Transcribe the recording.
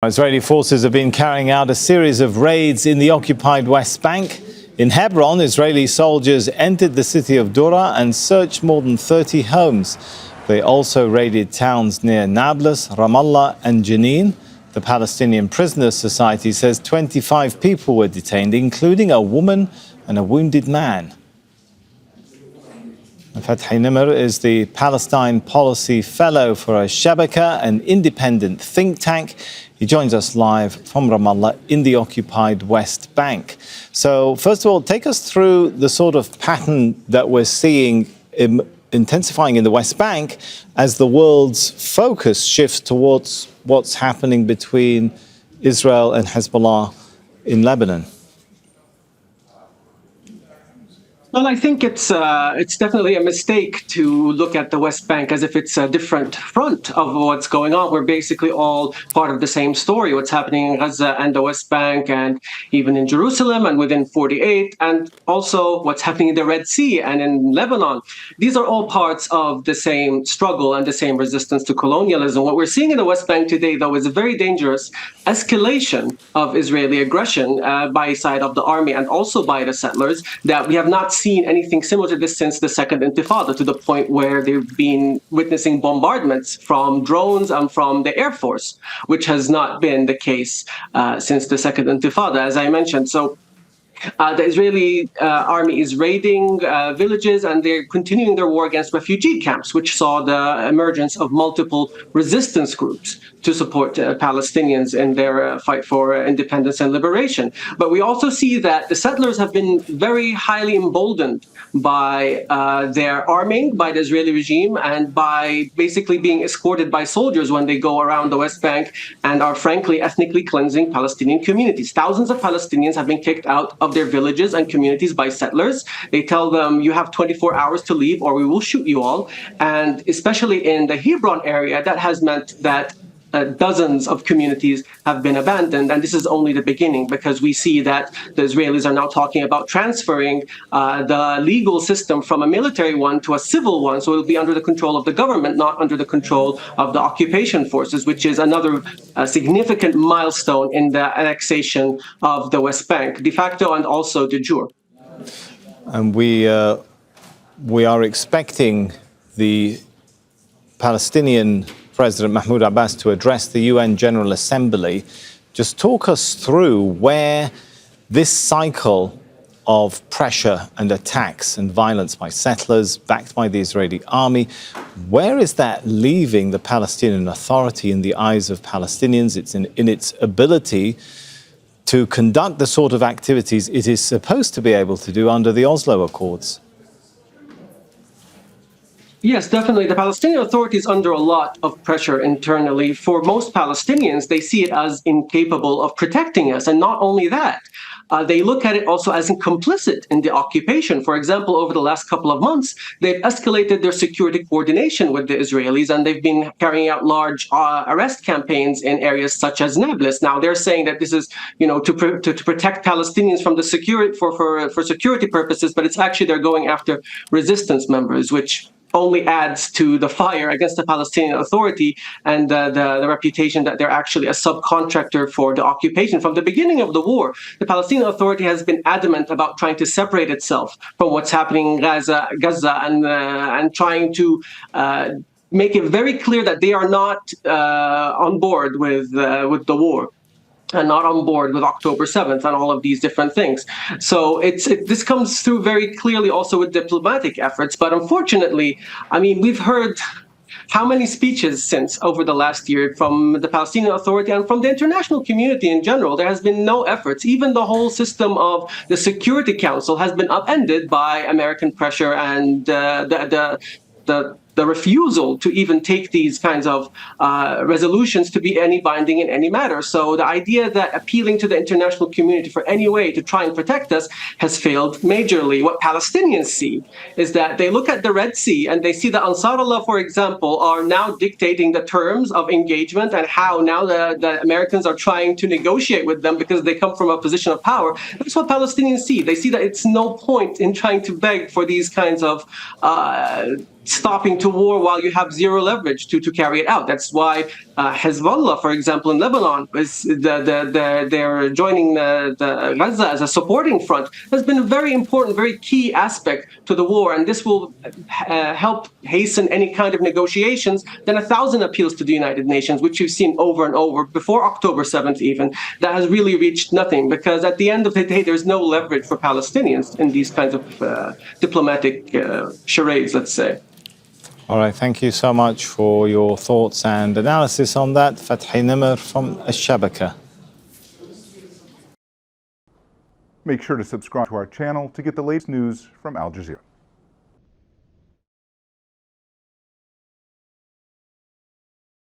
Israeli forces have been carrying out a series of raids in the occupied West Bank. In Hebron, Israeli soldiers entered the city of Dura and searched more than 30 homes. They also raided towns near Nablus, Ramallah and Jenin. The Palestinian Prisoners Society says 25 people were detained, including a woman and a wounded man. Fathi Nimer is the Palestine Policy Fellow for Al-Shabaka, an independent think tank. He joins us live from Ramallah in the occupied West Bank. So, first of all, take us through the sort of pattern that we're seeing intensifying in the West Bank as the world's focus shifts towards what's happening between Israel and Hezbollah in Lebanon. Well, I think it's definitely a mistake to look at the West Bank as if it's a different front of what's going on. We're basically all part of the same story, what's happening in Gaza and the West Bank and even in Jerusalem and within 48, and also what's happening in the Red Sea and in Lebanon. These are all parts of the same struggle and the same resistance to colonialism. What we're seeing in the West Bank today, though, is a very dangerous escalation of Israeli aggression by side of the army and also by the settlers that we have not seen anything similar to this since the Second Intifada, to the point where they've been witnessing bombardments from drones and from the Air Force, which has not been the case since the Second Intifada, as I mentioned. So the Israeli army is raiding villages, and they're continuing their war against refugee camps, which saw the emergence of multiple resistance groups to support Palestinians in their fight for independence and liberation. But we also see that the settlers have been very highly emboldened by their arming, by the Israeli regime, and by basically being escorted by soldiers when they go around the West Bank and are frankly ethnically cleansing Palestinian communities. Thousands of Palestinians have been kicked out of their villages and communities by settlers. They tell them, you have 24 hours to leave or we will shoot you all. And especially in the Hebron area, that has meant that dozens of communities have been abandoned. And this is only the beginning, because we see that the Israelis are now talking about transferring the legal system from a military one to a civil one. So it will be under the control of the government, not under the control of the occupation forces, which is another significant milestone in the annexation of the West Bank, de facto and also de jure. And we are expecting the Palestinian President Mahmoud Abbas to address the UN General Assembly. Just talk us through where this cycle of pressure and attacks and violence by settlers backed by the Israeli army, where is that leaving the Palestinian Authority in the eyes of Palestinians? It's in its ability to conduct the sort of activities it is supposed to be able to do under the Oslo Accords. Yes, definitely. The Palestinian Authority is under a lot of pressure internally. For most Palestinians, they see it as incapable of protecting us. And not only that, they look at it also as complicit in the occupation. For example, over the last couple of months, they've escalated their security coordination with the Israelis, and they've been carrying out large arrest campaigns in areas such as Nablus. Now, they're saying that this is, to protect Palestinians from the security for security purposes, but it's actually they're going after resistance members, which only adds to the fire against the Palestinian Authority and the reputation that they're actually a subcontractor for the occupation. From the beginning of the war, the Palestinian Authority has been adamant about trying to separate itself from what's happening in Gaza and trying to make it very clear that they are not on board with the war, and not on board with October 7th and all of these different things. So this comes through very clearly also with diplomatic efforts. But unfortunately, we've heard how many speeches since over the last year from the Palestinian Authority and from the international community in general. There has been no efforts. Even the whole system of the Security Council has been upended by American pressure and the refusal to even take these kinds of resolutions to be any binding in any matter. So the idea that appealing to the international community for any way to try and protect us has failed majorly. What Palestinians see is that they look at the Red Sea and they see that Ansarullah, for example, are now dictating the terms of engagement and how now the Americans are trying to negotiate with them because they come from a position of power. That's what Palestinians see. They see that it's no point in trying to beg for these kinds of stopping to war while you have zero leverage to carry it out. That's why Hezbollah, for example, in Lebanon, they're joining the Gaza as a supporting front, has been a very important, very key aspect to the war. And this will help hasten any kind of negotiations. Then 1,000 appeals to the United Nations, which we've seen over and over before October 7th even, that has really reached nothing, because at the end of the day, there's no leverage for Palestinians in these kinds of diplomatic charades, let's say. All right, thank you so much for your thoughts and analysis on that. Fathi Nimer from Al-Shabaka. Make sure to subscribe to our channel to get the latest news from Al Jazeera.